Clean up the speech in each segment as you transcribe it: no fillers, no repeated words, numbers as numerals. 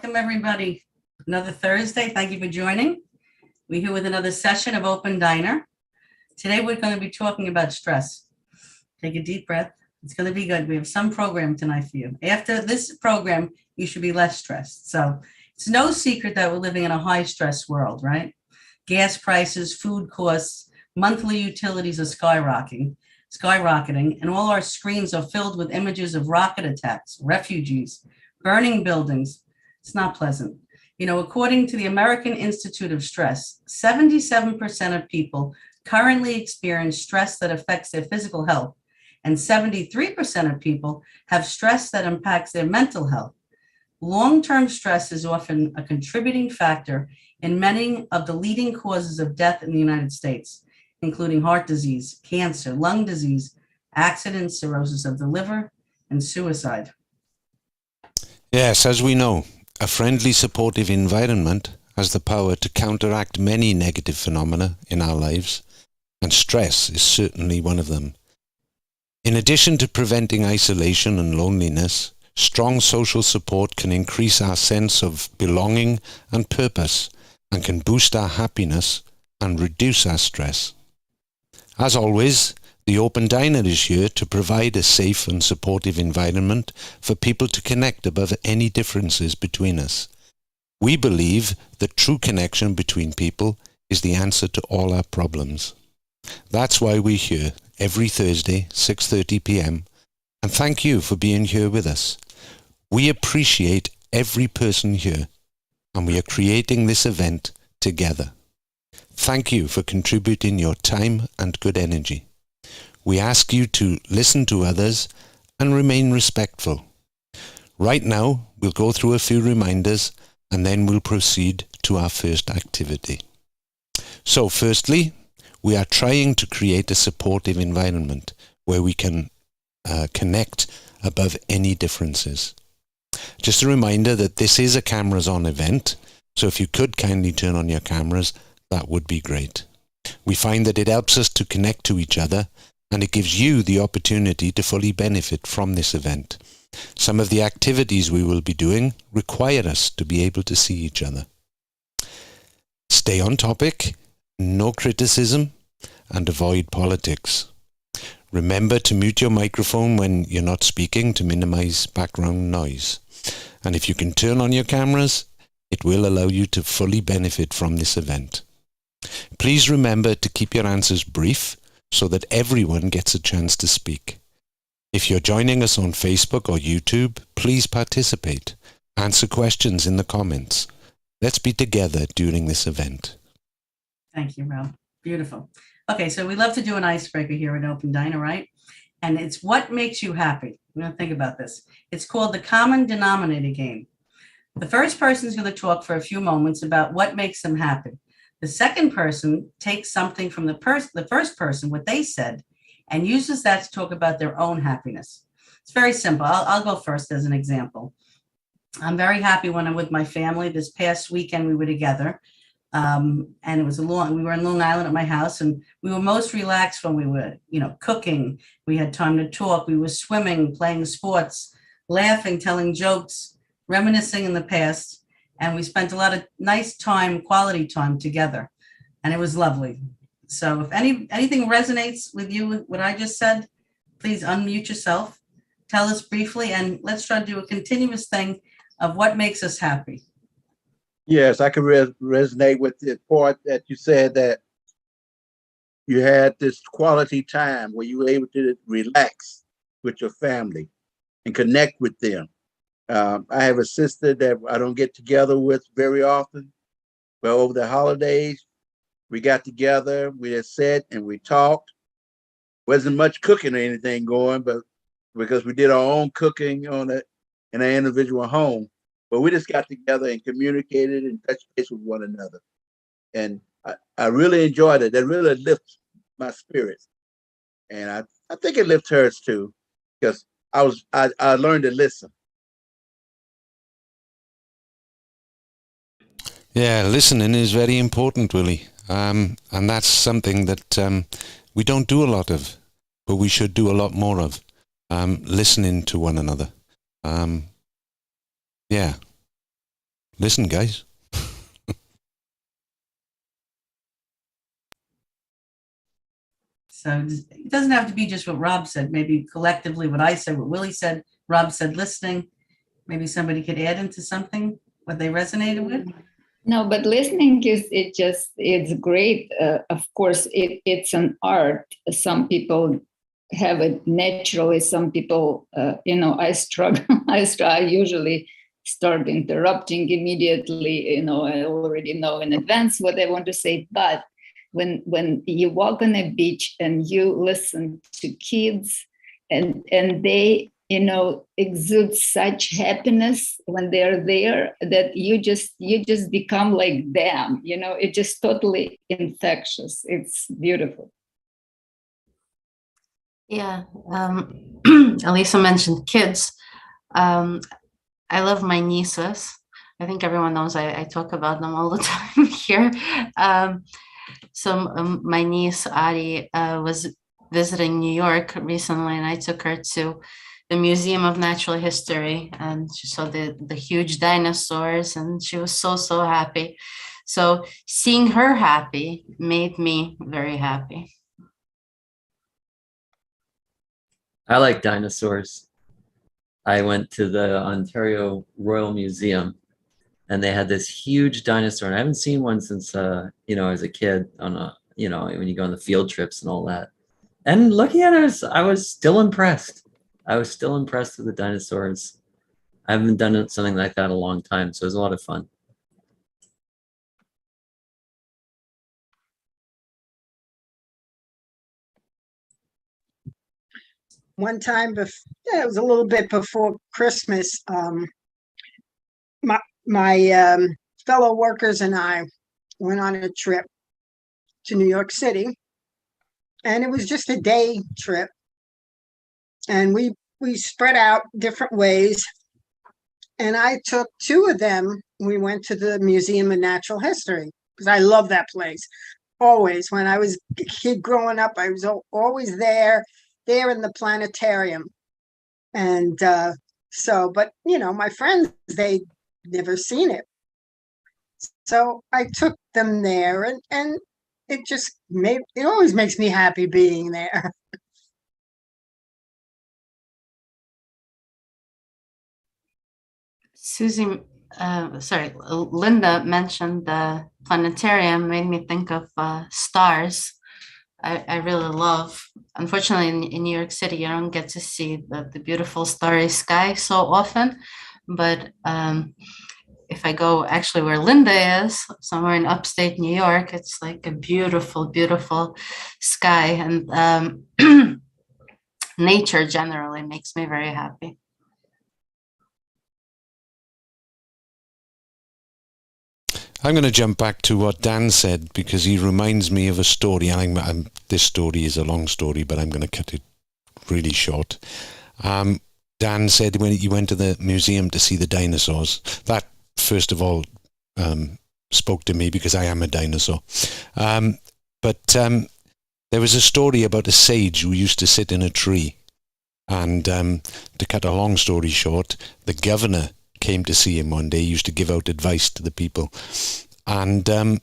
Welcome, everybody. Another Thursday. Thank you for joining. We're here with another session of Open Diner. Today, we're going to be talking about stress. Take a deep breath. It's going to be good. We have some program tonight for you. After this program, you should be less stressed. So it's no secret that we're living in a high stress world, right? Gas prices, food costs, monthly utilities are skyrocketing, and all our screens are filled with images of rocket attacks, refugees, burning buildings. It's not pleasant. According to the American Institute of Stress, 77% of people currently experience stress that affects their physical health, and 73% of people have stress that impacts their mental health. Long-term stress is often a contributing factor in many of the leading causes of death in the United States, including heart disease, cancer, lung disease, accidents, cirrhosis of the liver, and suicide. Yes, as we know, a friendly, supportive environment has the power to counteract many negative phenomena in our lives, and stress is certainly one of them. In addition to preventing isolation and loneliness, strong social support can increase our sense of belonging and purpose, and can boost our happiness and reduce our stress. As always, the Open Diner is here to provide a safe and supportive environment for people to connect above any differences between us. We believe that true connection between people is the answer to all our problems. That's why we're here every Thursday, 6:30 p.m, and thank you for being here with us. We appreciate every person here, and we are creating this event together. Thank you for contributing your time and good energy. We ask you to listen to others and remain respectful. Right now, we'll go through a few reminders and then we'll proceed to our first activity. So firstly, we are trying to create a supportive environment where we can connect above any differences. Just a reminder that this is a cameras on event, so if you could kindly turn on your cameras, that would be great. We find that it helps us to connect to each other, and it gives you the opportunity to fully benefit from this event. Some of the activities we will be doing require us to be able to see each other. Stay on topic, no criticism, and avoid politics. Remember to mute your microphone when you're not speaking to minimize background noise. And if you can turn on your cameras, it will allow you to fully benefit from this event. Please remember to keep your answers brief so that everyone gets a chance to speak. If you're joining us on Facebook or YouTube, please participate. Answer questions in the comments. Let's be together during this event. Thank you, Ralph. Beautiful. Okay, so we love to do an icebreaker here at Open Diner, right? And it's what makes you happy. I'm going to think about this. It's called the common denominator game. The first person is going to talk for a few moments about what makes them happy. The second person takes something from the first person, what they said, and uses that to talk about their own happiness. It's very simple. I'll go first as an example. I'm very happy when I'm with my family. This past weekend, we were together. And we were in Long Island at my house, and we were most relaxed when we were, cooking. We had time to talk. We were swimming, playing sports, laughing, telling jokes, reminiscing in the past. And we spent a lot of nice time, quality time together. And it was lovely. So if anything resonates with you, what I just said, please unmute yourself, tell us briefly, and let's try to do a continuous thing of what makes us happy. Yes, I can resonate with the part that you said that you had this quality time where you were able to relax with your family and connect with them. I have a sister that I don't get together with very often, but over the holidays, we got together, we just sat and we talked. Wasn't much cooking or anything going, but because we did our own cooking in our individual home. But we just got together and communicated and touched base with one another. And I really enjoyed it. That really lifts my spirits. And I think it lifts hers too, because I learned to listen. Yeah, listening is very important, Willie. And that's something that we don't do a lot of, but we should do a lot more of, listening to one another. Yeah. listen, guys. So it doesn't have to be just what Rob said. Maybe collectively what I said, what Willie said, Rob said, listening. Maybe somebody could add into something what they resonated with. No, but listening it's great. Of course, it's an art. Some people have it naturally. Some people, I struggle. I usually start interrupting immediately. I already know in advance what I want to say. But when you walk on a beach and you listen to kids and they exude such happiness when they're there that you just become like them. It's just totally infectious. It's beautiful. Yeah. Elisa mentioned kids. I love my nieces. I think everyone knows I talk about them all the time here. So my niece Ari was visiting New York recently, and I took her to the Museum of Natural History, and she saw the huge dinosaurs, and she was so happy. So seeing her happy made me very happy. I like dinosaurs. I went to the Ontario Royal Museum, and they had this huge dinosaur, and I haven't seen one since as a kid on when you go on the field trips and all that. And looking at it, I was still impressed. I was still impressed with the dinosaurs. I haven't done something like that in a long time, so it was a lot of fun. One time, it was a little bit before Christmas, my fellow workers and I went on a trip to New York City, and it was just a day trip. And we spread out different ways. And I took two of them. We went to the Museum of Natural History because I love that place. Always, when I was a kid growing up, I was always there in the planetarium. And but my friends, they'd never seen it. So I took them there, and it always makes me happy being there. Linda mentioned the planetarium, made me think of stars. I really love. Unfortunately, in New York City, you don't get to see the beautiful starry sky so often. But if I go actually where Linda is, somewhere in upstate New York, it's like a beautiful, beautiful sky. And nature generally makes me very happy. I'm going to jump back to what Dan said because he reminds me of a story. And this story is a long story, but I'm going to cut it really short. Dan said when he went to the museum to see the dinosaurs, that first of all spoke to me because I am a dinosaur. But there was a story about a sage who used to sit in a tree. And to cut a long story short, the governor came to see him one day. He used to give out advice to the people. And the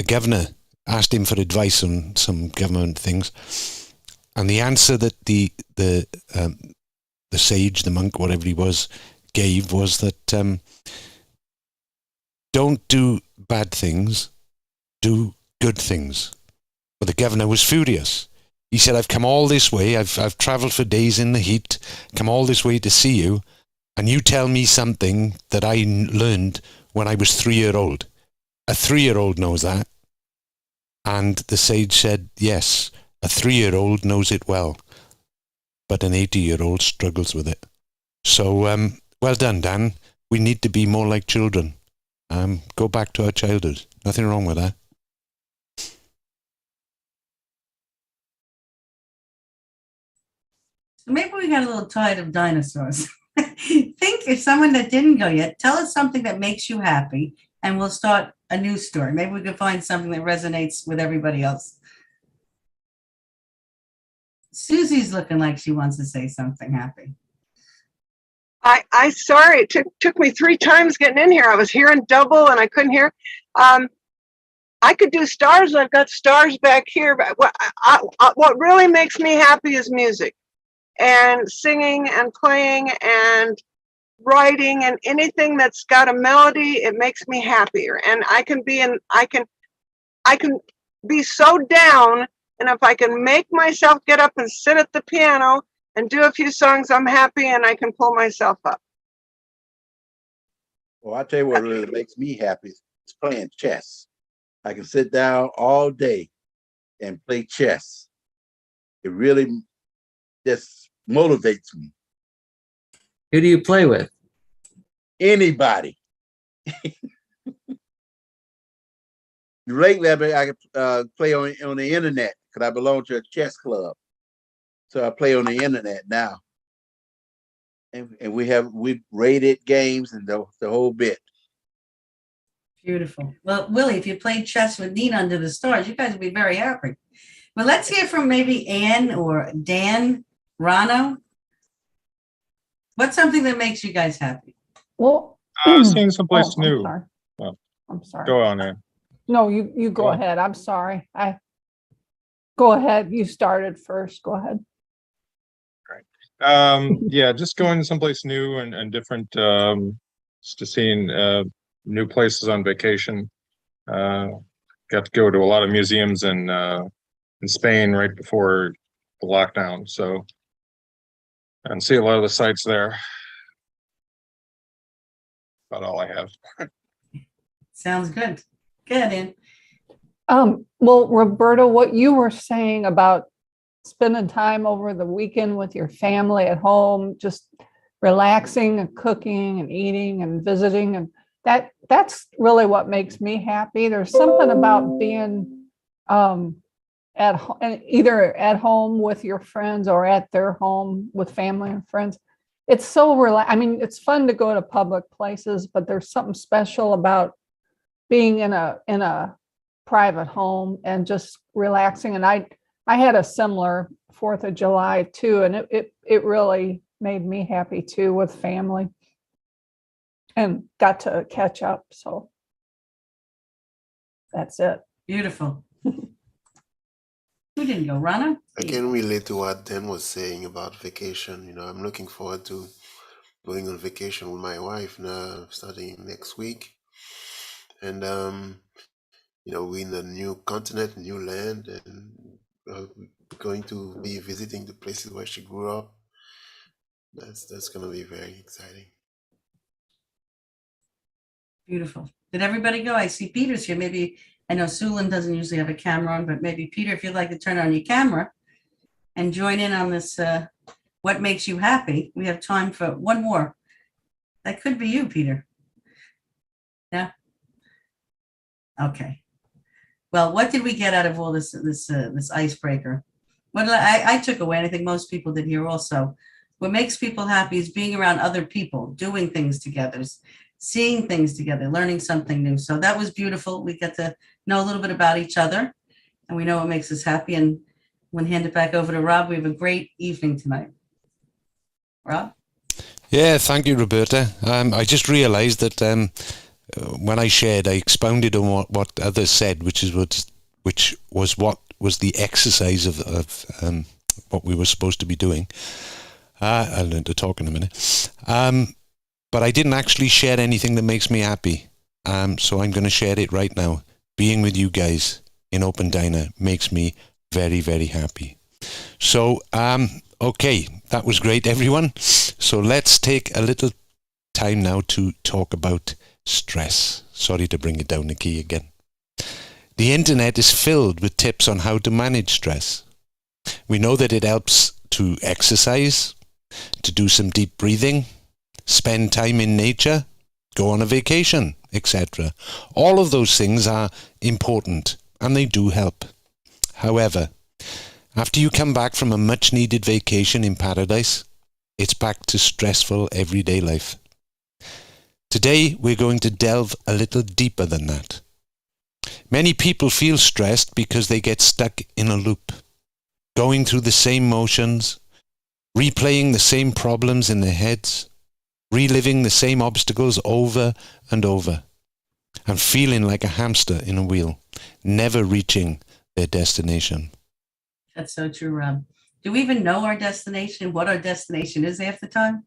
governor asked him for advice on some government things. And the answer that the sage, the monk, whatever he was, gave was that don't do bad things, do good things. But the governor was furious. He said, I've come all this way, I've travelled for days in the heat, come all this way to see you, and you tell me something that I learned when I was 3-year-old. A 3-year-old knows that. And the sage said, yes, a 3-year-old knows it well, but an 80-year-old struggles with it. So, well done, Dan. We need to be more like children. Go back to our childhood. Nothing wrong with that. So maybe we got a little tired of dinosaurs. Think if someone that didn't go yet, tell us something that makes you happy, and we'll start a new story. Maybe we can find something that resonates with everybody else. Susie's looking like she wants to say something happy. I sorry, it took me 3 times getting in here. I was hearing double and I couldn't hear. I could do stars. I've got stars back here, but what really makes me happy is music and singing and playing and writing and anything that's got a melody. It makes me happier. And I can be so down. And if I can make myself get up and sit at the piano and do a few songs, I'm happy and I can pull myself up. Well, I tell you what really makes me happy is playing chess. I can sit down all day and play chess. It really just motivates me. Who do you play with? Anybody. Lately, I can play on the internet because I belong to a chess club. So I play on the internet now. And we rated games and the whole bit. Beautiful. Well, Willie, if you played chess with Nina under the stars, you guys would be very happy. Well, let's hear from maybe Ann or Dan, Rano. What's something that makes you guys happy? Well, seeing someplace new. I'm sorry. Well, I'm sorry. Go on, Ann. No, you go ahead. I'm sorry. Go ahead. You started first. Go ahead. Yeah, just going someplace new and different, just seeing new places on vacation. Got to go to a lot of museums in Spain right before the lockdown, so and see a lot of the sites there. About all I have. Sounds good. Good, Ann. Well, Roberta, what you were saying about spending time over the weekend with your family at home, just relaxing and cooking and eating and visiting, and that's really what makes me happy. There's something about being either at home with your friends or at their home with family and friends. It's so I mean, it's fun to go to public places, but there's something special about being in a private home and just relaxing. And I had a similar 4th of July too, and it really made me happy too with family and got to catch up. So that's it. Beautiful. Who didn't go? Rana? I can relate to what Dan was saying about vacation. You know, I'm looking forward to going on vacation with my wife now, starting next week. And, you know, we're in a new continent, new land, and we're going to be visiting the places where she grew up. That's going to be very exciting. Beautiful. Did everybody go? I see Peter's here. Maybe, I know Sulin doesn't usually have a camera on, but maybe Peter, if you'd like to turn on your camera and join in on this, what makes you happy? We have time for one more. That could be you, Peter. Yeah. Okay. Well, what did we get out of all this icebreaker? What I took away, and I think most people did here also, what makes people happy is being around other people, doing things together, seeing things together, learning something new. So that was beautiful. We get to know a little bit about each other, and we know what makes us happy. And I'm going to hand it back over to Rob. We have a great evening tonight. Rob? Yeah, thank you, Roberta. I just realized that when I shared, I expounded on what others said, which was what was the exercise of what we were supposed to be doing. I'll learn to talk in a minute. But I didn't actually share anything that makes me happy. So I'm going to share it right now. Being with you guys in Open Diner makes me very, very happy. So, okay, that was great, everyone. So let's take a little time now to talk about stress. Sorry to bring it down the key again. The internet is filled with tips on how to manage stress. We know that it helps to exercise, to do some deep breathing, spend time in nature, go on a vacation, etc. All of those things are important and they do help. However, after you come back from a much-needed vacation in paradise, it's back to stressful everyday life. Today, we're going to delve a little deeper than that. Many people feel stressed because they get stuck in a loop, going through the same motions, replaying the same problems in their heads, reliving the same obstacles over and over, and feeling like a hamster in a wheel, never reaching their destination. That's so true, Rob. Do we even know our destination, what our destination is half the time?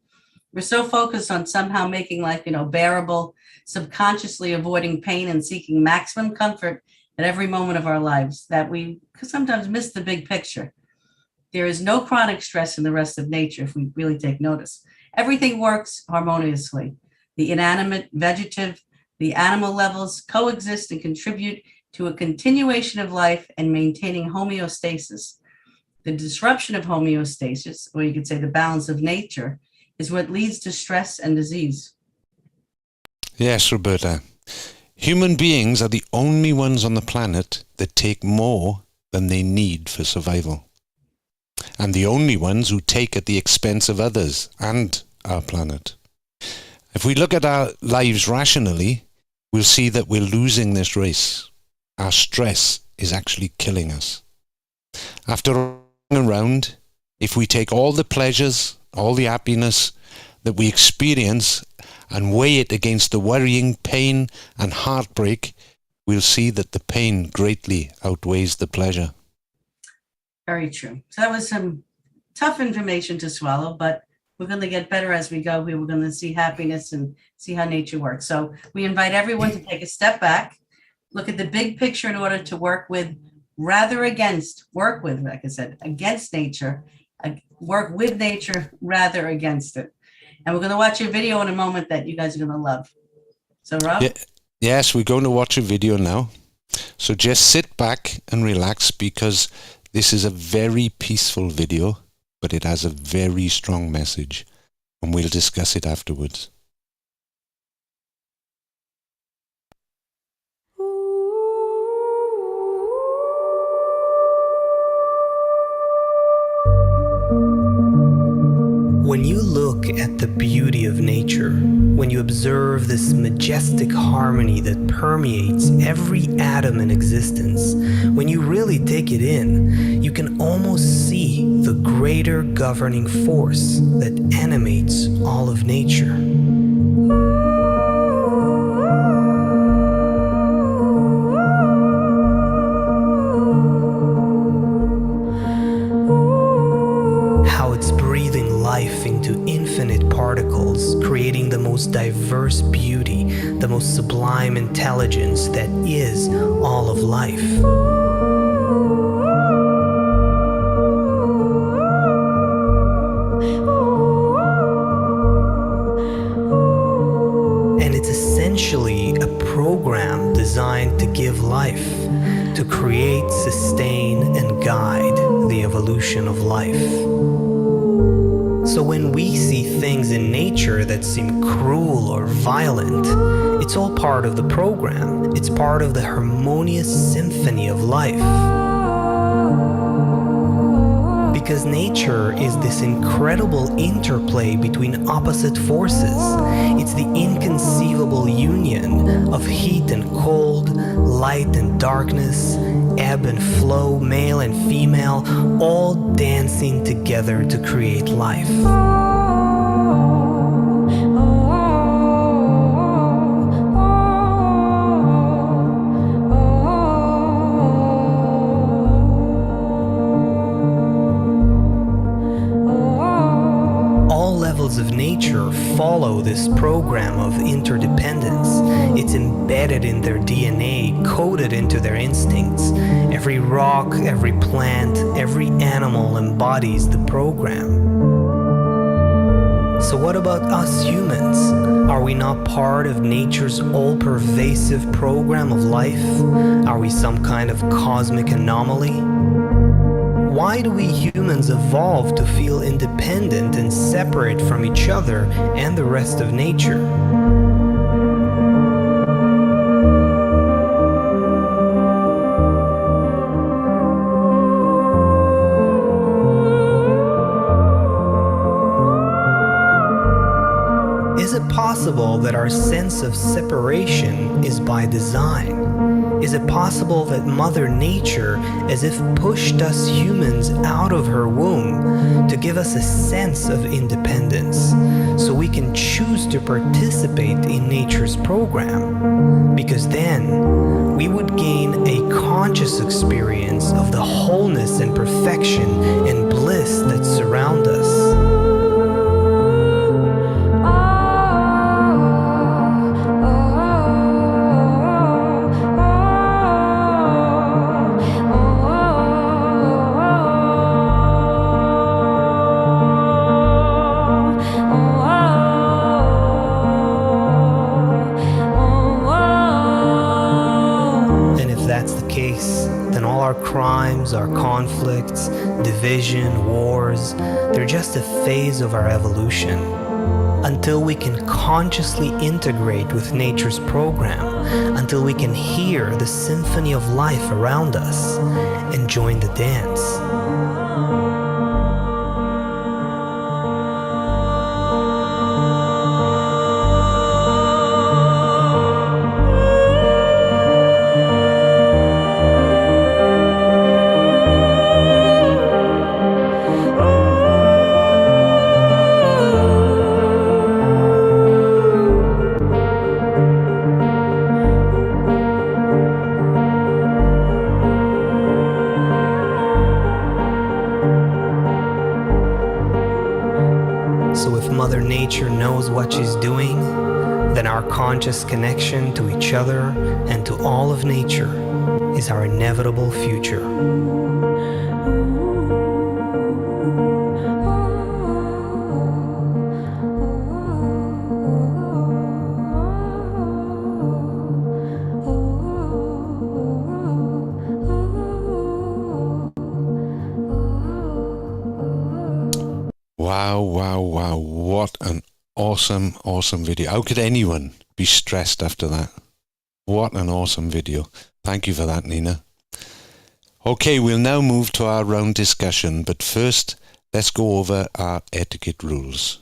We're so focused on somehow making life, bearable, subconsciously avoiding pain and seeking maximum comfort at every moment of our lives that we sometimes miss the big picture. There is no chronic stress in the rest of nature if we really take notice. Everything works harmoniously. The inanimate, vegetative, the animal levels coexist and contribute to a continuation of life and maintaining homeostasis. The disruption of homeostasis, or you could say the balance of nature, is what leads to stress and disease. Yes, Roberta. Human beings are the only ones on the planet that take more than they need for survival, and the only ones who take at the expense of others and our planet. If we look at our lives rationally, we'll see that we're losing this race. Our stress is actually killing us. After running around, if we take all the pleasures, all the happiness that we experience and weigh it against the worrying, pain and heartbreak, we'll see that the pain greatly outweighs the pleasure. Very true. So that was some tough information to swallow, but we're going to get better as we go. We were going to see happiness and see how nature works. So we invite everyone to take a step back, look at the big picture in order to work with, like I said, against nature, work with nature rather against it. And we're going to watch a video in a moment that you guys are going to love. So, Rob? Yes, we're going to watch a video now. So just sit back and relax, because this is a very peaceful video, but it has a very strong message, and we'll discuss it afterwards. When you look at the beauty of nature, when you observe this majestic harmony that permeates every atom in existence, when you really take it in, you can almost see the greater governing force that animates all of nature. Life into infinite particles, creating the most diverse beauty, the most sublime intelligence that is all of life. And it's essentially a program designed to give life, to create, sustain, and guide the evolution of life. So when we see things in nature that seem cruel or violent, it's all part of the program. It's part of the harmonious symphony of life. Because nature is this incredible interplay between opposite forces. It's the inconceivable union of heat and cold, light and darkness, ebb and flow, male and female, all dancing together to create life. Of nature follow this program of interdependence. It's embedded in their DNA, coded into their instincts. Every rock, every plant, every animal embodies the program. So what about us humans? Are we not part of nature's all-pervasive program of life? Are we some kind of cosmic anomaly? Why do we humans evolve to feel independent and separate from each other and the rest of nature? Is it possible that our sense of separation is by design? Is it possible that Mother Nature, as if pushed us humans out of her womb to give us a sense of independence, so we can choose to participate in nature's program? Because then we would gain a conscious experience of the wholeness and perfection and bliss that surround us. Then all our crimes, our conflicts, division, wars, they're just a phase of our evolution. Until we can consciously integrate with nature's program, until we can hear the symphony of life around us and join the dance. So if Mother Nature knows what she's doing, then our conscious connection to each other and to all of nature is our inevitable future. Wow, wow, wow. What an awesome, awesome video. How could anyone be stressed after that? What an awesome video. Thank you for that, Nina. Okay, we'll now move to our round discussion, but first, let's go over our etiquette rules.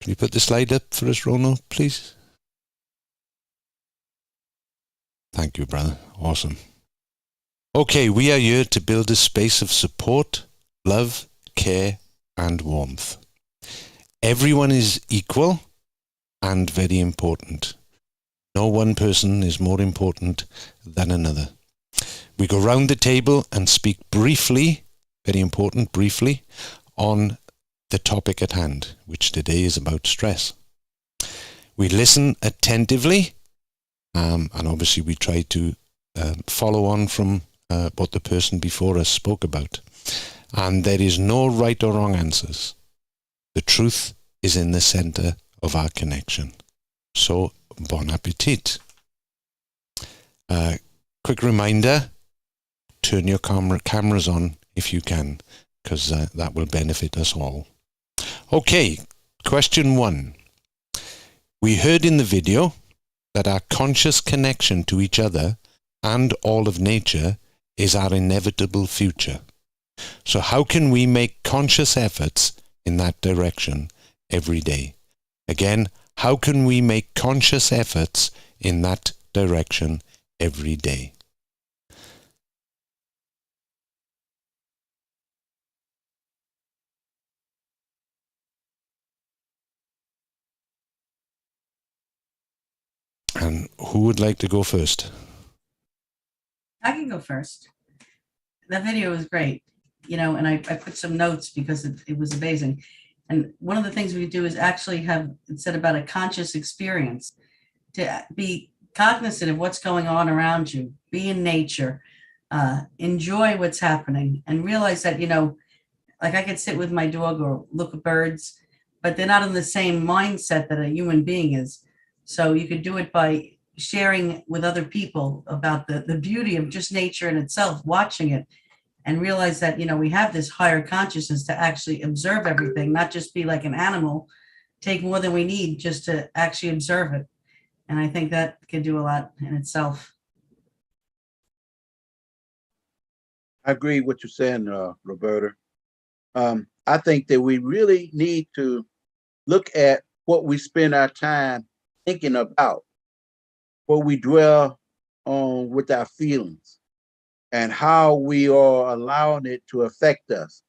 Can you put the slide up for us, Rono, please? Thank you, brother. Awesome. Okay, we are here to build a space of support, love, care, and warmth. Everyone is equal and very important. No one person is more important than another. We go round the table and speak briefly, very important, briefly, on the topic at hand, which today is about stress. We listen attentively, and obviously we try to follow on from what the person before us spoke about. And there is no right or wrong answers. The truth is in the center of our connection. So, bon appetit. Quick reminder, turn your cameras on if you can, because that will benefit us all. Okay, question 1. We heard in the video that our conscious connection to each other and all of nature is our inevitable future. So how can we make conscious efforts in that direction every day? Again, how can we make conscious efforts in that direction every day? And who would like to go first? I can go first. That video was great, and I put some notes because it was amazing. And one of the things we do is actually have, it said about a conscious experience, to be cognizant of what's going on around you, be in nature, enjoy what's happening, and realize that, like I could sit with my dog or look at birds, but they're not in the same mindset that a human being is. So you could do it by sharing with other people about the beauty of just nature in itself, watching it, and realize that, we have this higher consciousness to actually observe everything, not just be like an animal, take more than we need just to actually observe it. And I think that can do a lot in itself. I agree with what you're saying, Roberta. I think that we really need to look at what we spend our time thinking about, what we dwell on with our feelings, and how we are allowing it to affect us.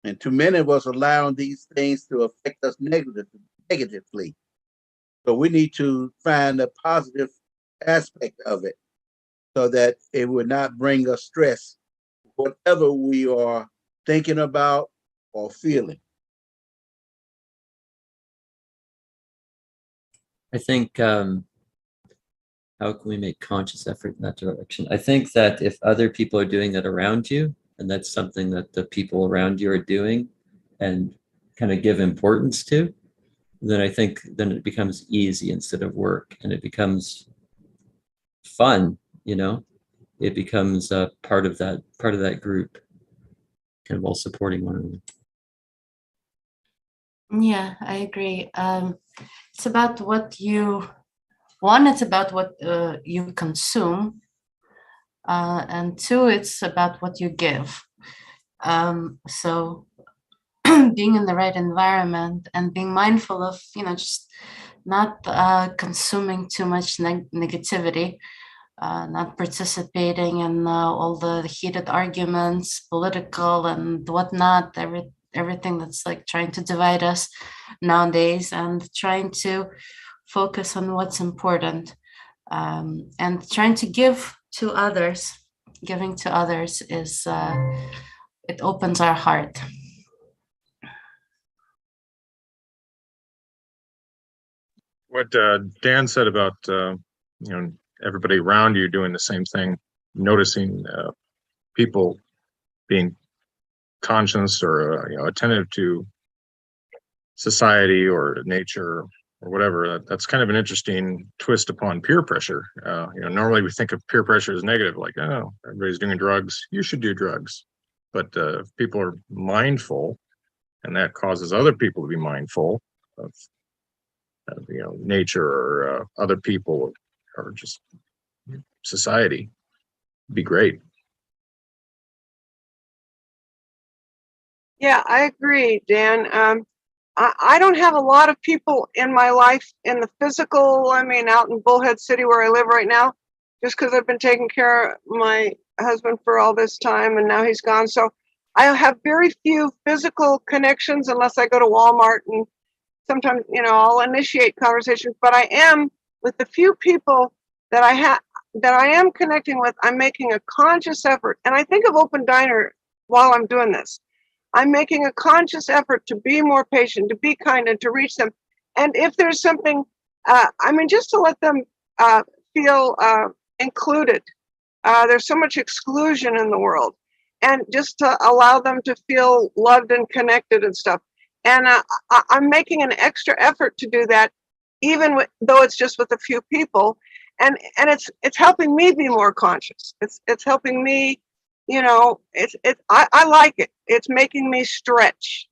And too many of us allowing these things to affect us negatively. So we need to find a positive aspect of it so that it would not bring us stress, whatever we are thinking about or feeling. I think, how can we make conscious effort in that direction? I think that if other people are doing that around you, and that's something that the people around you are doing and kind of give importance to, then I think then it becomes easy instead of work, and it becomes fun, you know? It becomes a part of that group, kind of all supporting one another. Yeah, I agree. It's about what it's about what you consume, and two, it's about what you give. So being in the right environment and being mindful of, just not consuming too much negativity, not participating in all the heated arguments, political and whatnot, everything that's like trying to divide us nowadays, and trying to focus on what's important, and trying to give to others. Giving to others is it opens our heart. What Dan said about everybody around you doing the same thing, noticing people being conscious or attentive to society or nature or whatever. That's kind of an interesting twist upon peer pressure. Normally we think of peer pressure as negative, like, oh, everybody's doing drugs, you should do drugs. But if people are mindful, and that causes other people to be mindful of nature or other people or just society, be great. Yeah, I agree, Dan. I don't have a lot of people in my life in the physical, out in Bullhead City where I live right now, just because I've been taking care of my husband for all this time and now he's gone. So I have very few physical connections unless I go to Walmart, and sometimes, I'll initiate conversations, but I am with the few people that I am connecting with, I'm making a conscious effort. And I think of Open Diner while I'm doing this. I'm making a conscious effort to be more patient, to be kind, and to reach them. And if there's something, just to let them feel included. There's so much exclusion in the world, and just to allow them to feel loved and connected and stuff. And I'm making an extra effort to do that, even though it's just with a few people. And it's helping me be more conscious. It's helping me. I like it. It's making me stretch.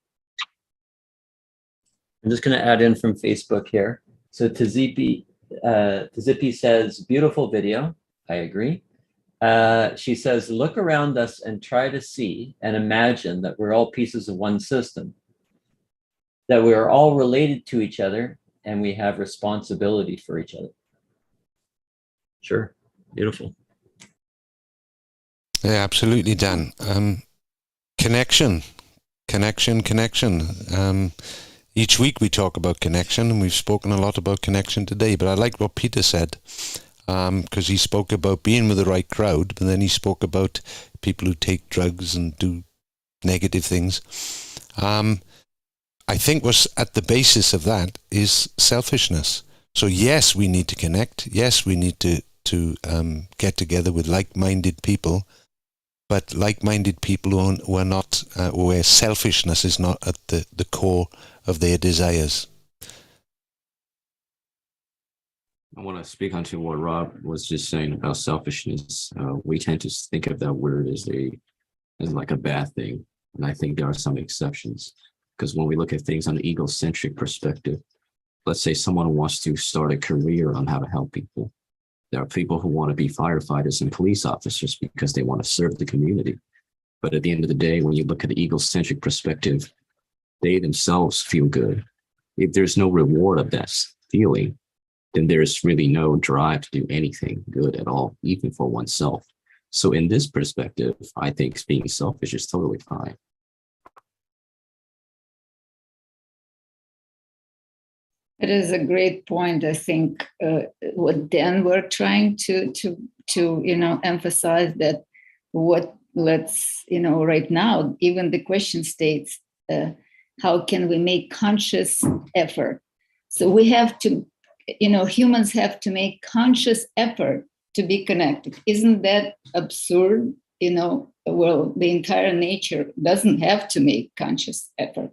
I'm just going to add in from Facebook here. So Tazipi says, beautiful video. I agree. She says, look around us and try to see and imagine that we're all pieces of one system, that we are all related to each other, and we have responsibility for each other. Sure. Beautiful. Yeah, absolutely, Dan. Connection. Each week we talk about connection, and we've spoken a lot about connection today, but I like what Peter said, because he spoke about being with the right crowd, but then he spoke about people who take drugs and do negative things. I think what's at the basis of that is selfishness. So yes, we need to connect. Yes, we need to get together with like-minded people, but like-minded people who are not, where selfishness is not at the core of their desires. I want to speak onto what Rob was just saying about selfishness. We tend to think of that word as like a bad thing, and I think there are some exceptions, because when we look at things on an egocentric perspective, let's say someone wants to start a career on how to help people. There are people who want to be firefighters and police officers because they want to serve the community. But at the end of the day, when you look at the egocentric perspective, they themselves feel good. If there's no reward of that feeling, then there's really no drive to do anything good at all, even for oneself. So in this perspective, I think being selfish is totally fine. It is a great point. I think what Dan were trying to emphasize, that what let's right now, even the question states, how can we make conscious effort? So we have to, humans have to make conscious effort to be connected. Isn't that absurd? Well, the entire nature doesn't have to make conscious effort.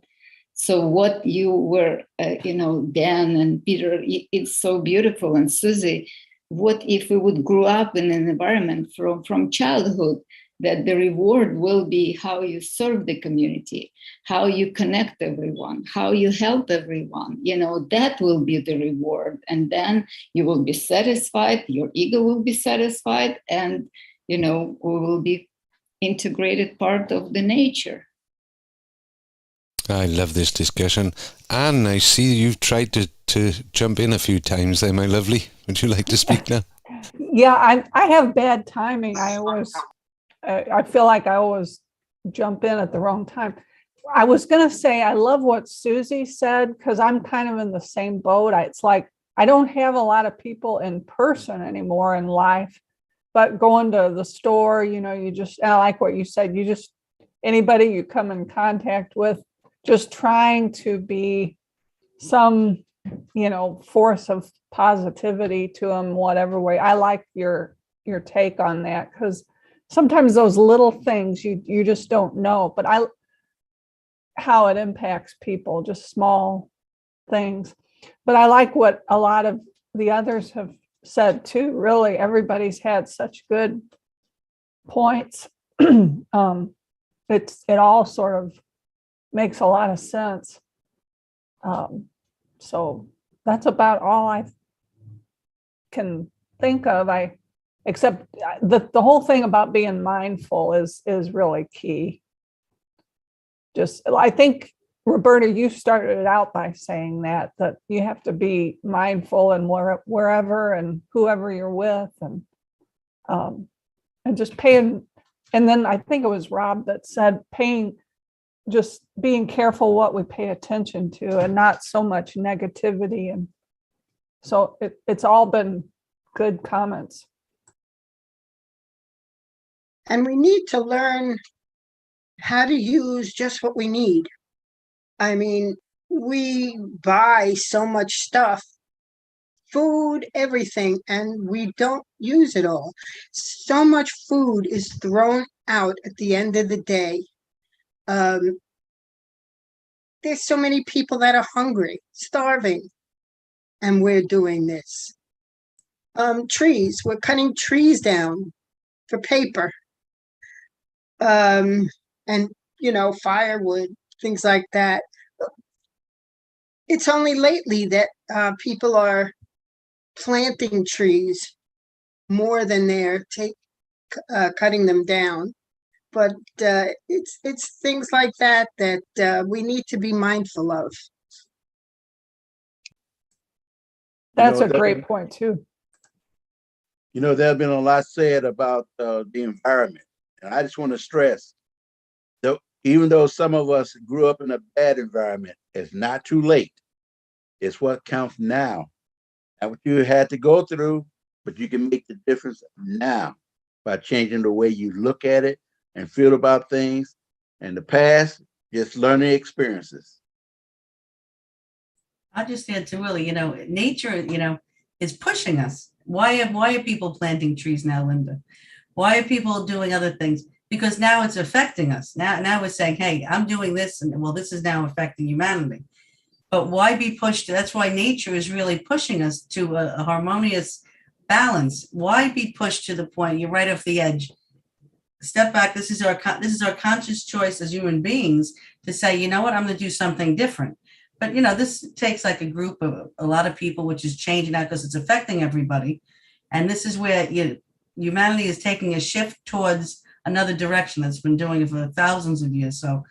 So what you were, Dan and Peter, it's so beautiful. And Susie, what if we would grow up in an environment from childhood that the reward will be how you serve the community, how you connect everyone, how you help everyone, that will be the reward. And then you will be satisfied, your ego will be satisfied, and, we will be integrated part of the nature. I love this discussion. Anne, I see you've tried to jump in a few times there, my lovely. Would you like to speak now? Yeah, I have bad timing. I feel like I always jump in at the wrong time. I was going to say, I love what Susie said, because I'm kind of in the same boat. It's like, I don't have a lot of people in person anymore in life, but going to the store, I like what you said, anybody you come in contact with, just trying to be some, force of positivity to them, whatever way. I like your take on that, because sometimes those little things you just don't know, but how it impacts people, just small things. But I like what a lot of the others have said too. Really, everybody's had such good points. It all sort of makes a lot of sense. So that's about all I can think of. Except the whole thing about being mindful is really key. I think, Roberta, you started it out by saying that you have to be mindful and wherever and whoever you're with, and just paying. And then I think it was Rob that said just being careful what we pay attention to, and not so much negativity. And so it's all been good comments. And we need to learn how to use just what we need. I mean, we buy so much stuff, food, everything, and we don't use it all. So much food is thrown out at the end of the day. There's so many people that are hungry, starving, and we're doing this. Trees, we're cutting trees down for paper. And, firewood, things like that. It's only lately that people are planting trees more than they're cutting them down. But it's things like that we need to be mindful of. That's a great point too. There have been a lot said about the environment. And I just want to stress that even though some of us grew up in a bad environment, it's not too late. It's what counts now. And what you had to go through, but you can make the difference now by changing the way you look at it and feel about things. In the past, just learning experiences. I'll just add to Willie, nature, is pushing us. Why are people planting trees now, Linda? Why are people doing other things? Because now it's affecting us. Now we're saying, hey, I'm doing this, and well, this is now affecting humanity. But why be pushed? That's why nature is really pushing us to a harmonious balance. Why be pushed to the point you're right off the edge? Step back. This is our conscious choice as human beings to say, you know what, I'm going to do something different. But this takes like a group of a lot of people, which is changing now because it's affecting everybody. And this is where humanity is taking a shift towards another direction that's been doing it for thousands of years. So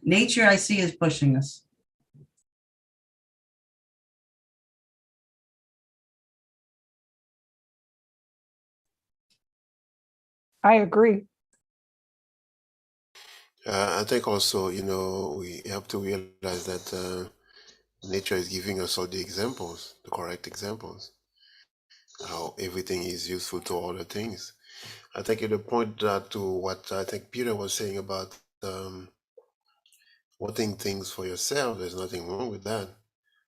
nature, I see, is pushing us. I agree. I think also, we have to realize that nature is giving us all the examples, the correct examples, how everything is useful to other things. I think at the point that to what I think Peter was saying about wanting things for yourself, there's nothing wrong with that.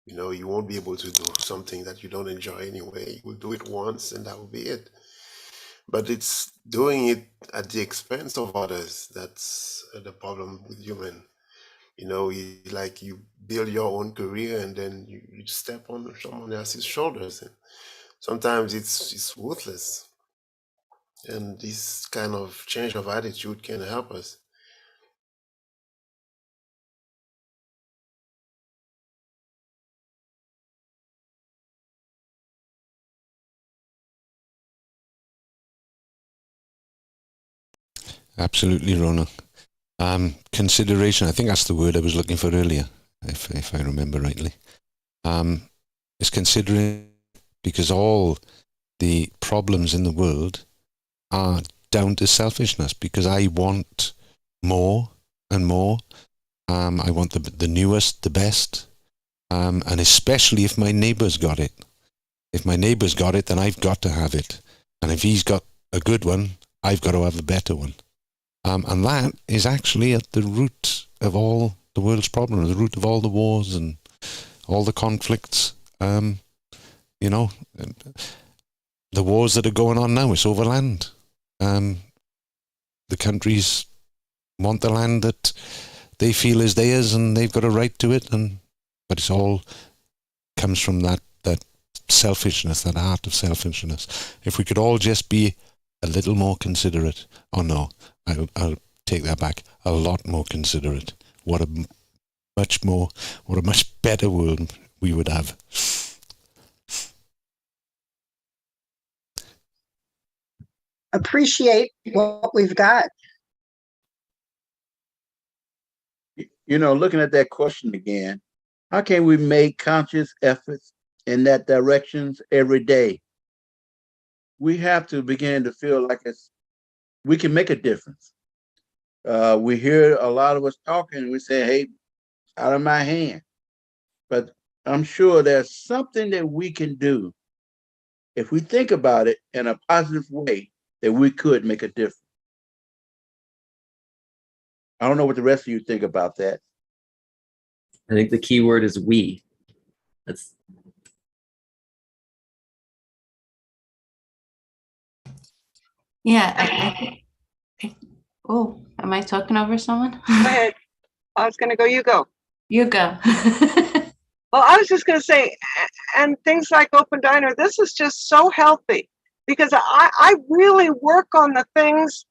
You won't be able to do something that you don't enjoy anyway. You will do it once and that will be it. But it's doing it at the expense of others. That's the problem with human. You build your own career and then you step on someone else's shoulders. And sometimes it's worthless. And this kind of change of attitude can help us. Absolutely, Rona. Consideration, I think that's the word I was looking for earlier, if I remember rightly. Is considering, because all the problems in the world are down to selfishness, because I want more and more. I want the newest, the best, and especially if my neighbour's got it. If my neighbour's got it, then I've got to have it. And if he's got a good one, I've got to have a better one. And that is actually at the root of all the world's problems, the root of all the wars and all the conflicts. The wars that are going on now, it's over land. The countries want the land that they feel is theirs and they've got a right to it. But it's all comes from that selfishness, that heart of selfishness. If we could all just be a little more considerate, I'll take that back, a lot more considerate. What a much better world we would have. Appreciate what we've got. Looking at that question again, how can we make conscious efforts in that directions every day? We have to begin to feel like we can make a difference. We hear a lot of us talking and we say, hey, out of my hand. But I'm sure there's something that we can do if we think about it in a positive way, that we could make a difference. I don't know what the rest of you think about that. I think the key word is we. That's Yeah. Oh, am I talking over someone? Go ahead. I was going to go, you go. You go. Well, I was just going to say, and things like Open Diner, this is just so healthy because I really work on the things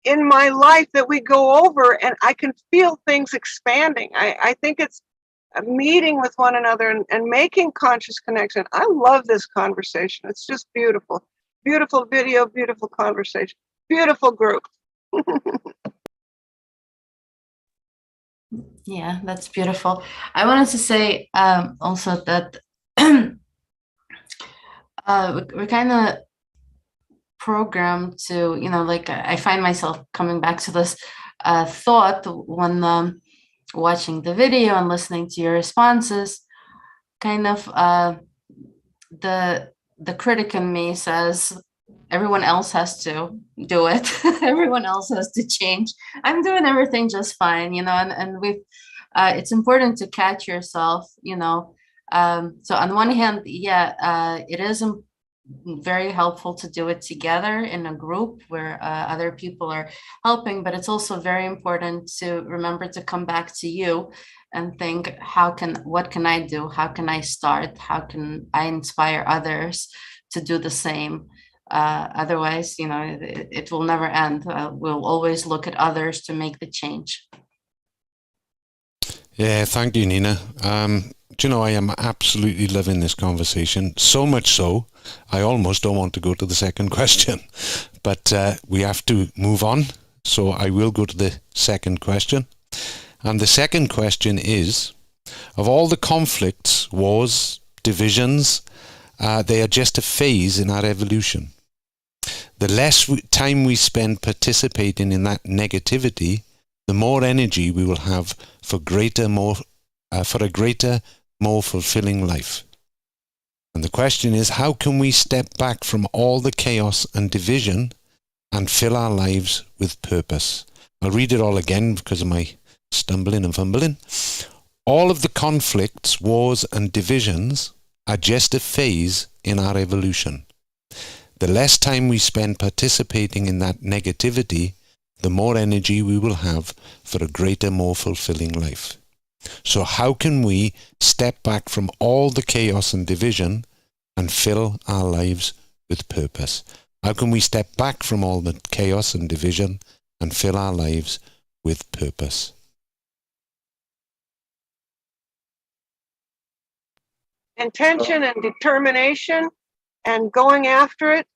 in my life that we go over and I can feel things expanding. I think it's a meeting with one another and making conscious connection. I love this conversation. It's just beautiful. Beautiful video, beautiful conversation, beautiful group. Yeah, that's beautiful. I wanted to say also that we're kind of programmed to, I find myself coming back to this thought when watching the video and listening to your responses. Kind of the critic in me says, everyone else has to do it. Everyone else has to change. I'm doing everything just fine, and we've, it's important to catch yourself, so on one hand, it is very helpful to do it together in a group where other people are helping, but it's also very important to remember to come back to you and think, what can I do? How can I start? How can I inspire others to do the same? Otherwise, it will never end. We'll always look at others to make the change. Yeah, thank you, Nina. I am absolutely loving this conversation. So much so, I almost don't want to go to the second question. But we have to move on. So I will go to the second question. And the second question is, of all the conflicts, wars, divisions, they are just a phase in our evolution. The less time we spend participating in that negativity, the more energy we will have for a greater, more fulfilling life. And the question is, how can we step back from all the chaos and division and fill our lives with purpose? I'll read it all again because of my stumbling and fumbling. All of the conflicts, wars, and divisions are just a phase in our evolution. The less time we spend participating in that negativity, the more energy we will have for a greater, more fulfilling life. So how can we step back from all the chaos and division and fill our lives with purpose? How can we step back from all the chaos and division and fill our lives with purpose? Intention and determination and going after it.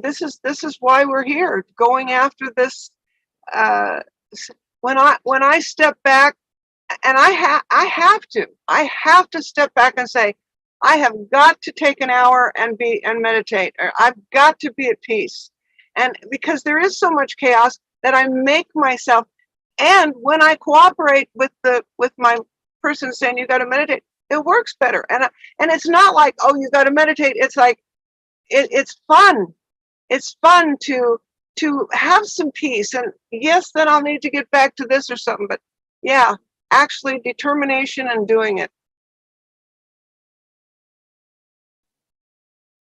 This is why we're here, going after this. When I step back, and I have to step back and say, I have got to take an hour and meditate, or I've got to be at peace. And because there is so much chaos that I make myself, and when I cooperate with my person saying you got to meditate, it works better. And it's not like, oh, you got to meditate. It's like it's fun. It's fun to have some peace. And yes, then I'll need to get back to this or something. But yeah, actually determination and doing it.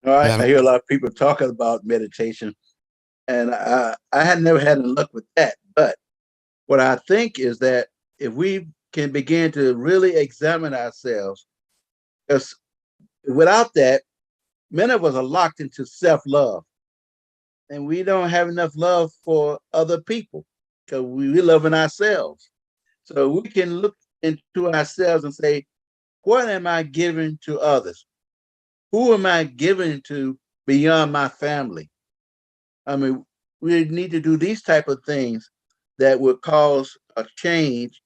All right, I hear a lot of people talking about meditation, and I had never had any luck with that. But what I think is that if we can begin to really examine ourselves, because without that, many of us are locked into self-love, and we don't have enough love for other people because we're loving ourselves. So we can look into ourselves and say, what am I giving to others? Who am I giving to beyond my family? I mean, we need to do these type of things that would cause a change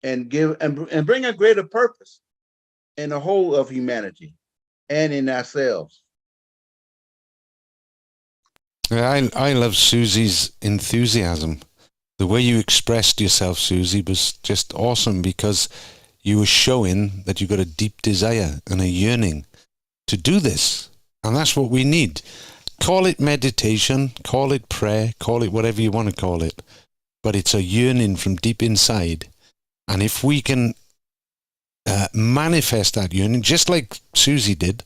and give and bring a greater purpose in the whole of humanity and in ourselves. I love Susie's enthusiasm. The way you expressed yourself, Susie, was just awesome, because you were showing that you got a deep desire and a yearning to do this. And that's what we need. Call it meditation, call it prayer, call it whatever you want to call it. But it's a yearning from deep inside. And if we can manifest that yearning, just like Susie did,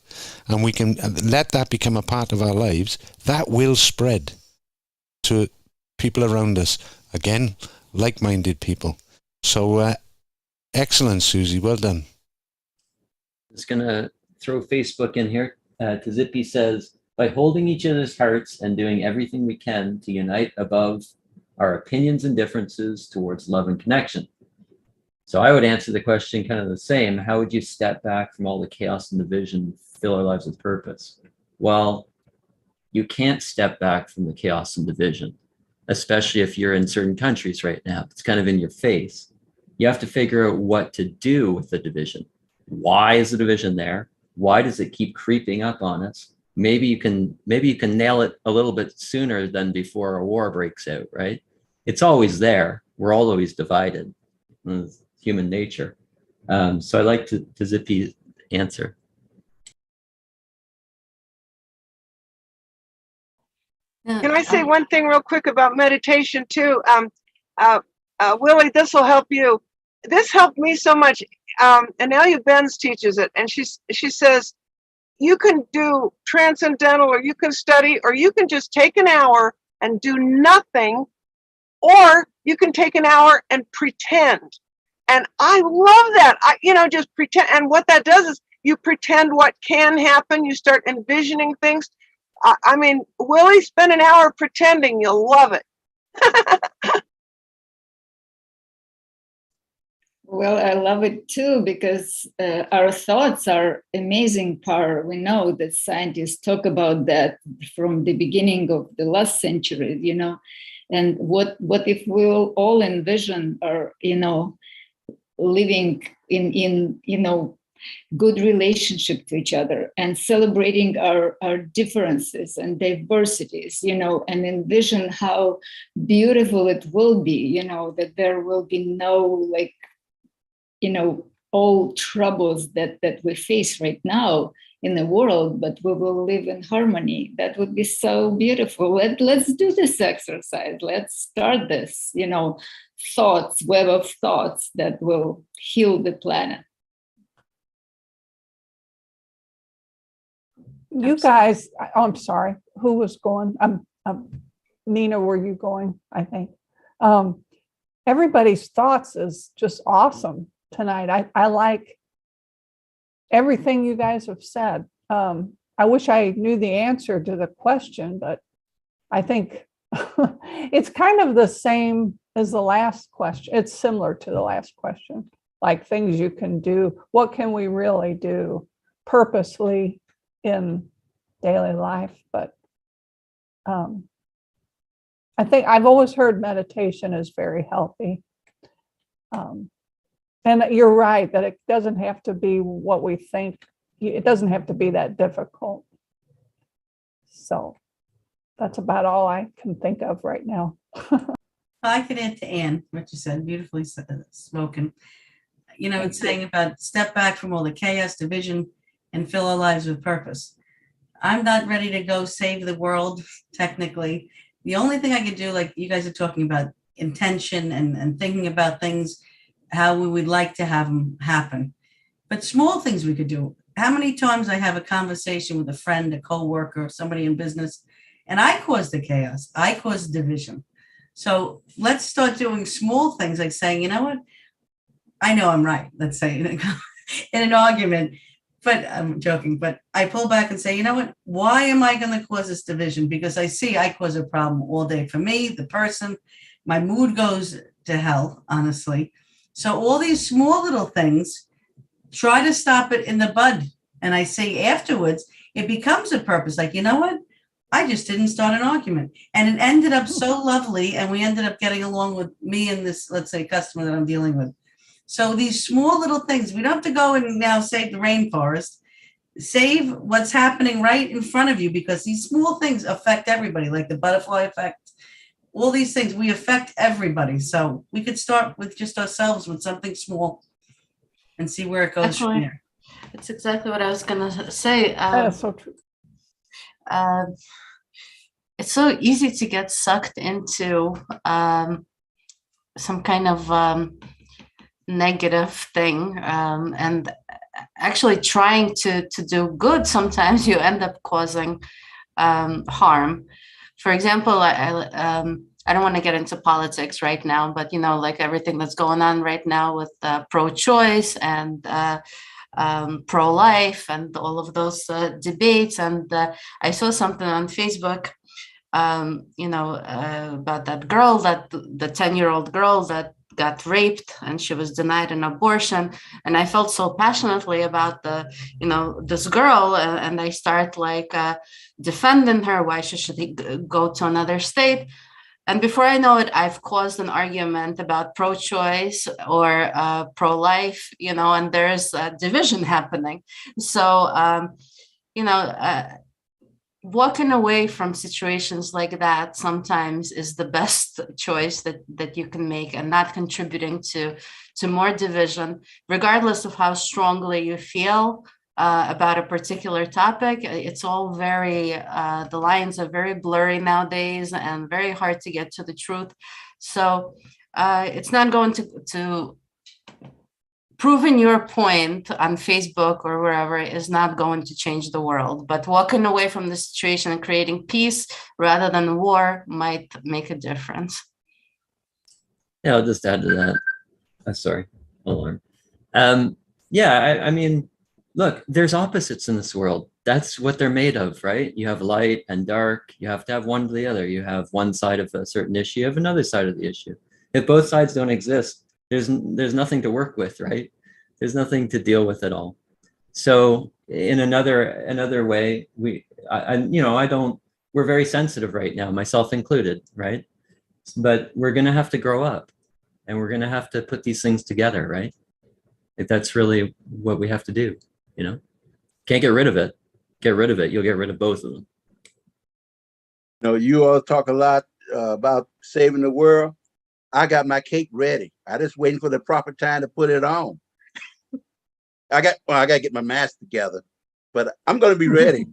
and we can let that become a part of our lives, that will spread to people around us. Again, like-minded people. So excellent, Susie. Well done. Just going to throw Facebook in here. Tazipi says, by holding each other's hearts and doing everything we can to unite above our opinions and differences towards love and connection. So I would answer the question kind of the same. How would you step back from all the chaos and division, fill our lives with purpose? Well, you can't step back from the chaos and division, especially if you're in certain countries right now. It's kind of in your face. You have to figure out what to do with the division. Why is the division there? Why does it keep creeping up on us? Maybe you can nail it a little bit sooner than before a war breaks out, right? It's always there. We're always divided. It's human nature. So I like to Zippy's answer. Can I say one thing real quick about meditation too? Willie, this will help you. This helped me so much. Anelia Benz teaches it, and she says, you can do transcendental, or you can study, or you can just take an hour and do nothing, or you can take an hour and pretend. And I love that. Just pretend. And what that does is you pretend what can happen. You start envisioning things. Willie, spend an hour pretending. You'll love it. Well, I love it too, because our thoughts are amazing power. We know that scientists talk about that from the beginning of the last century, and what if we will all envision our, living in good relationship to each other, and celebrating our differences and diversities, and envision how beautiful it will be, that there will be no all troubles that we face right now in the world, but we will live in harmony. That would be so beautiful. Let's do this exercise. Let's start this, web of thoughts that will heal the planet. You guys, I'm sorry, who was going? Nina, were you going? I think. Everybody's thoughts is just awesome tonight. I like everything you guys have said. I wish I knew the answer to the question, but I think it's kind of the same as the last question. It's similar to the last question, like things you can do. What can we really do purposely in daily life? But I think I've always heard meditation is very healthy. And you're right that it doesn't have to be what we think. It doesn't have to be that difficult. So that's about all I can think of right now. I can add to Anne, what you said, beautifully spoken. It's saying about step back from all the chaos, division, and fill our lives with purpose. I'm not ready to go save the world, technically. The only thing I could do, like you guys are talking about intention and thinking about things, how we would like to have them happen. But small things we could do. How many times I have a conversation with a friend, a coworker, somebody in business, and I cause the chaos. I cause division. So let's start doing small things like saying, you know what? I know I'm right, let's say, in an argument, but I'm joking, but I pull back and say, you know what? Why am I going to cause this division? Because I see I cause a problem all day for me, the person, my mood goes to hell, honestly. So all these small little things, try to stop it in the bud. And I say afterwards, it becomes a purpose. Like, you know what? I just didn't start an argument. And it ended up so lovely. And we ended up getting along with me and this, let's say, customer that I'm dealing with. So these small little things, we don't have to go and now save the rainforest. Save what's happening right in front of you, because these small things affect everybody, like the butterfly effect. All these things, we affect everybody. So we could start with just ourselves with something small and see where it goes from there. That's exactly what I was going to say. That is so true. It's so easy to get sucked into some kind of negative thing. And actually trying to do good, sometimes you end up causing harm. For example, I don't want to get into politics right now, but, like everything that's going on right now with pro-choice and pro-life and all of those debates. And I saw something on Facebook, about that girl, the 10-year-old girl that got raped and she was denied an abortion. And I felt so passionately about this girl, and I start defending her. Why should she go to another state? And before I know it, I've caused an argument about pro-choice or pro-life, and there's a division happening. So, walking away from situations like that sometimes is the best choice that you can make, and not contributing to more division, regardless of how strongly you feel about a particular topic. It's all very, the lines are very blurry nowadays and very hard to get to the truth. So it's not going to proving your point on Facebook or wherever is not going to change the world, but walking away from the situation and creating peace rather than war might make a difference. Yeah, I'll just add to that. Sorry, hold on. I mean, look, there's opposites in this world. That's what they're made of, right? You have light and dark. You have to have one or the other. You have one side of a certain issue, you have another side of the issue. If both sides don't exist, there's nothing to work with, right? There's nothing to deal with at all. So in another way, we're very sensitive right now, myself included, right? But we're going to have to grow up, and we're going to have to put these things together, right? Like that's really what we have to do, you know? Can't get rid of it. Get rid of it. You'll get rid of both of them. You all talk a lot about saving the world. I got my cake ready. I just waiting for the proper time to put it on. I got to get my mask together, but I'm going to be ready.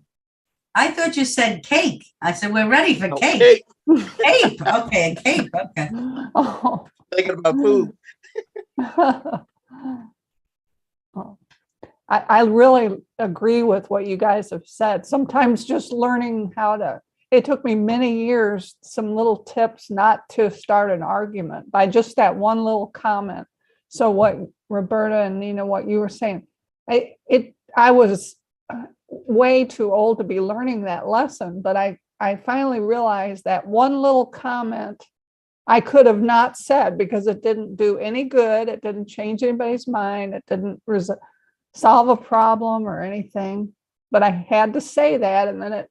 I thought you said cake. I said, we're ready for cake. Cake. Cape. Okay, a cape. Okay. Oh. Thinking about food. Oh. I really agree with what you guys have said. Sometimes just learning it took me many years, some little tips not to start an argument by just that one little comment. So what Roberta and Nina, what you were saying, I was way too old to be learning that lesson, but I finally realized that one little comment I could have not said because it didn't do any good. It didn't change anybody's mind. It didn't solve a problem or anything, but I had to say that. And then it,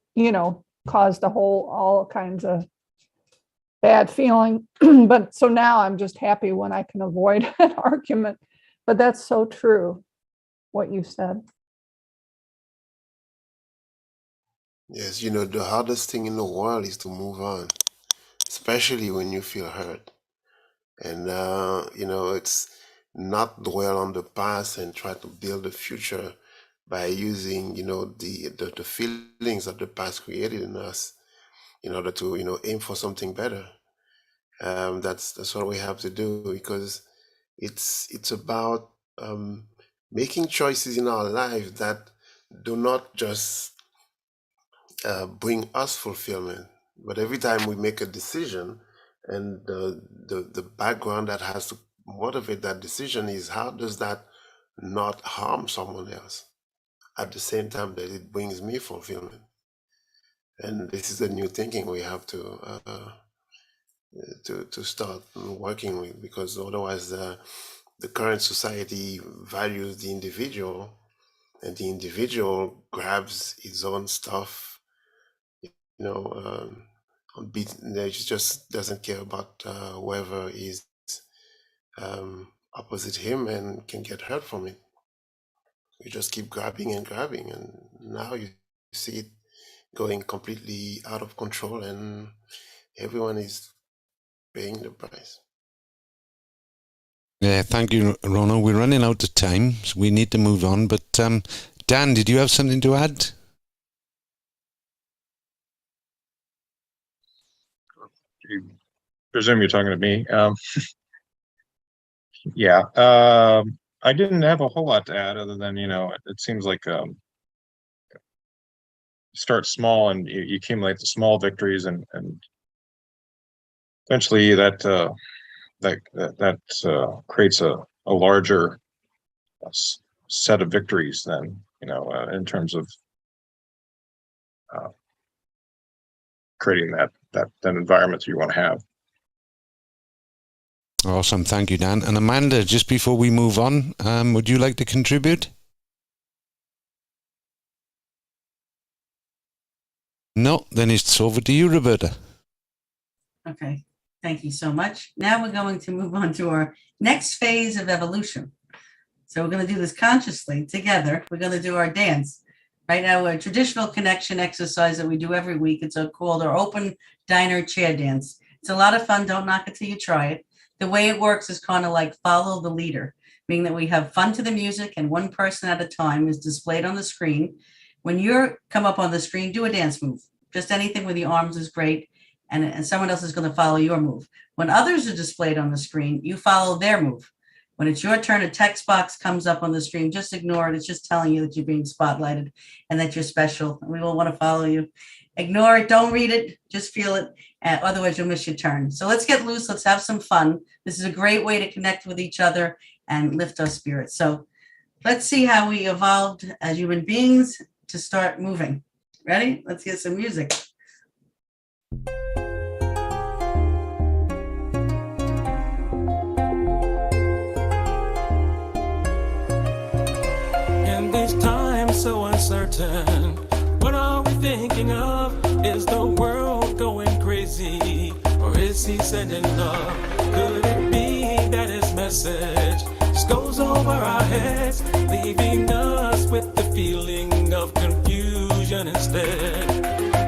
caused all kinds of bad feeling. But so now I'm just happy when I can avoid an argument, but that's so true, what you said. Yes, the hardest thing in the world is to move on, especially when you feel hurt. And, it's not dwell on the past and try to build a future by using, the feelings that the past created in us in order to, aim for something better. That's what we have to do, because it's about making choices in our life that do not just bring us fulfillment, but every time we make a decision, and the background that has to motivate that decision is, how does that not harm someone else at the same time that it brings me fulfillment? And this is the new thinking we have to start working with, because otherwise the current society values the individual, and the individual grabs its own stuff, it just doesn't care about whoever is opposite him and can get hurt from it. You just keep grabbing and grabbing, and now you see it going completely out of control, and everyone is paying the price. Yeah, thank you, Rona. We're running out of time, so we need to move on. But Dan, did you have something to add? I presume you're talking to me. Yeah, I didn't have a whole lot to add other than, it seems like start small and you accumulate the small victories, and eventually that creates a larger set of victories then, in terms of creating that environment that you want to have. Awesome. Thank you, Dan. And Amanda, just before we move on, would you like to contribute? No, then it's over to you, Roberta. Okay. Thank you so much. Now we're going to move on to our next phase of evolution. So we're going to do this consciously together. We're going to do our dance. Right now, a traditional connection exercise that we do every week. It's called our open diner chair dance. It's a lot of fun. Don't knock it till you try it. The way it works is kind of like follow the leader, meaning that we have fun to the music and one person at a time is displayed on the screen. When you come up on the screen, do a dance move. Just anything with the arms is great. And someone else is going to follow your move. When others are displayed on the screen, you follow their move. When it's your turn, a text box comes up on the screen. Just ignore it. It's just telling you that you're being spotlighted and that you're special. And we will want to follow you. Ignore it. Don't read it. Just feel it. Otherwise, you'll miss your turn. So let's get loose. Let's have some fun. This is a great way to connect with each other and lift our spirits. So let's see how we evolved as human beings to start moving. Ready? Let's get some music. In these times so uncertain, what are we thinking of? Is the world going crazy, or is he sending love? Could it be that his message just goes over our heads, leaving us with the feeling of confusion instead.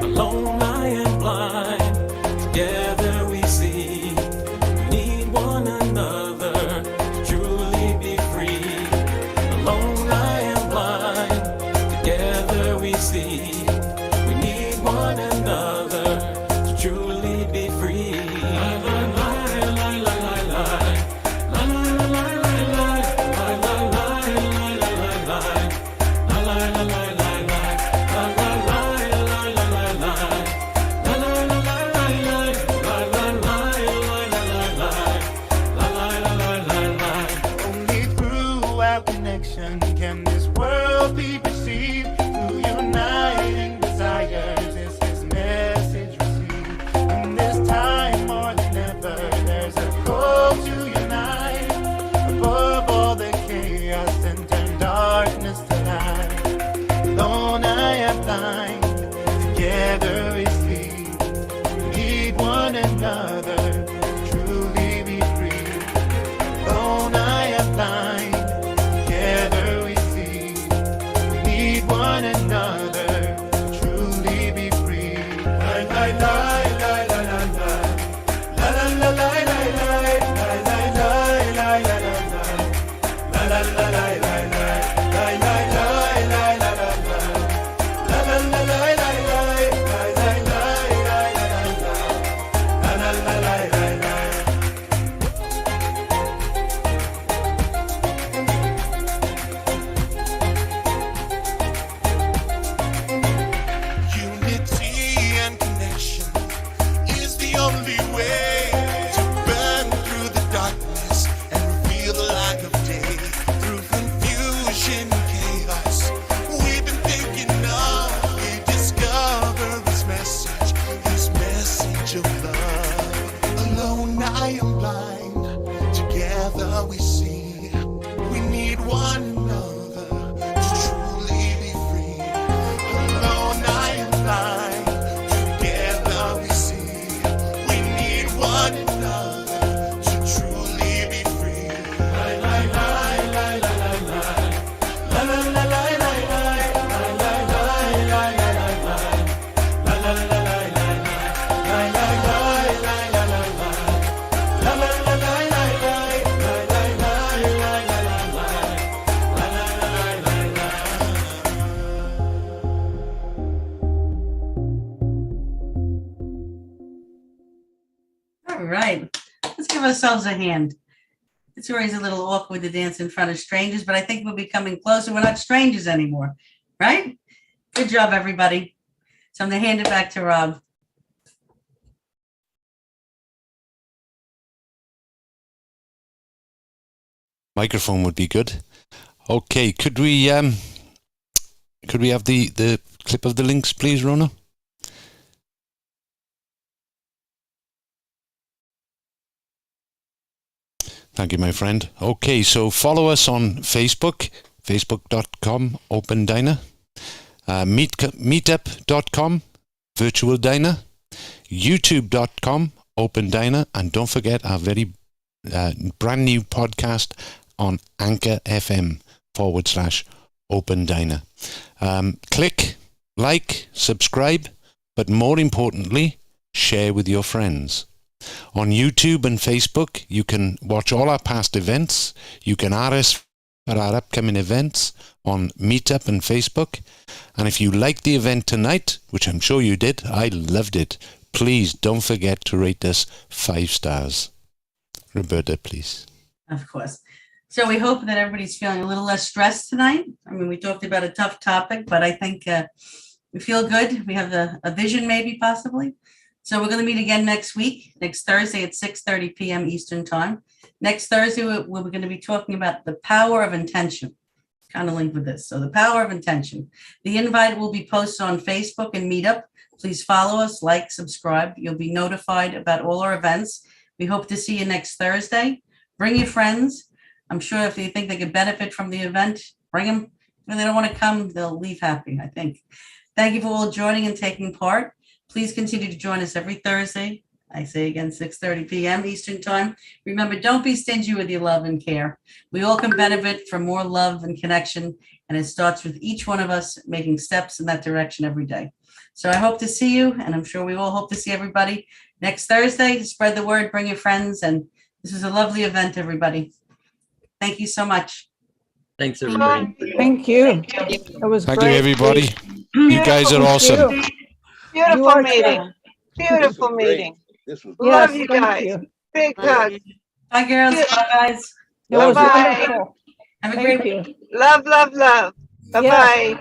Alone I am blind, together we see. We need one another to truly be free. Alone I am blind, together we see. We need one another to truly be free. Only through our connection can this world be perceived. Through uniting desires is his message received. In this time more than ever, there's a call to unite. Above all the chaos and turn darkness to light. Alone I am blind, together we see. We need one another to truly be free. Alone I am blind, together we see. We need one another to truly be free. La la la la la la la. La la la la la la. La la la la la la la. La la la la la la. La la la la la la la. La la la la la la. La la la la la la. La la la la la la. Unity and connection is the only way to burn through the darkness and reveal the light of day. Through confusion and chaos, we've been thinking of, we discover his message of love. Alone I am blind, together we see. We need one another to truly be free. Alone I am blind, together we see. We need one another to truly be free. La la la la la la la. La la la la la la. La la la la la la la. La la la la la la. La la la la la la la. La la la la la la. La la la la la la la. La la la la la la. All right, let's give ourselves a hand. It's always a little awkward to dance in front of strangers, but I think we're becoming closer. We're not strangers anymore, right? Good job, everybody. So I'm going to hand it back to Rob. Microphone would be good. Okay, could we have the clip of the links, please, Rona? Thank you, my friend. Okay, so follow us on Facebook, facebook.com, Open Diner, meetup.com, Virtual Diner, youtube.com, Open Diner, and don't forget our very brand new podcast on Anchor FM /Open Diner. Click, like, subscribe, but more importantly, share with your friends. On YouTube and Facebook, you can watch all our past events. You can RS for our upcoming events on Meetup and Facebook. And if you liked the event tonight, which I'm sure you did, I loved it, please don't forget to rate us 5 stars. Roberta, please. Of course. So we hope that everybody's feeling a little less stressed tonight. I mean, we talked about a tough topic, but I think we feel good. We have a vision, maybe, possibly. So we're going to meet again next week, next Thursday at 6:30 p.m. Eastern Time. Next Thursday, we're going to be talking about the power of intention, kind of linked with this. So the power of intention. The invite will be posted on Facebook and Meetup. Please follow us, like, subscribe. You'll be notified about all our events. We hope to see you next Thursday. Bring your friends. I'm sure if you think they could benefit from the event, bring them. If they don't want to come, they'll leave happy, I think. Thank you for all joining and taking part. Please continue to join us every Thursday I say again, 6:30 p.m. Eastern Time. Remember, don't be stingy with your love and care. We all can benefit from more love and connection, and it starts with each one of us making steps in that direction every day. So I hope to see you, and I'm sure we all hope to see everybody next Thursday. Spread the word, bring your friends, and this was a lovely event, everybody. Thank you so much. Thanks, everybody. Thank you. It was Thank you, great. everybody. You guys are awesome. You. Beautiful are meeting. too. Beautiful meeting. This was Yes, Love you thank guys. you. Big hug. Bye, girls. Bye, guys. It was Bye-bye. wonderful. Have a Thank great you. week. Love, love, love. Bye-bye.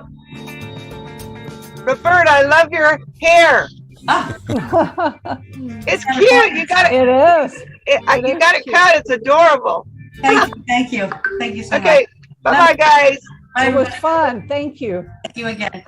Roberta, I love your hair. Ah, It's cute. You got it. It is. You got it cut. It's adorable. thank you. Thank you. Thank you so much. Okay. Bye-bye, guys. Bye, It was everybody. fun. Thank you. Thank you again.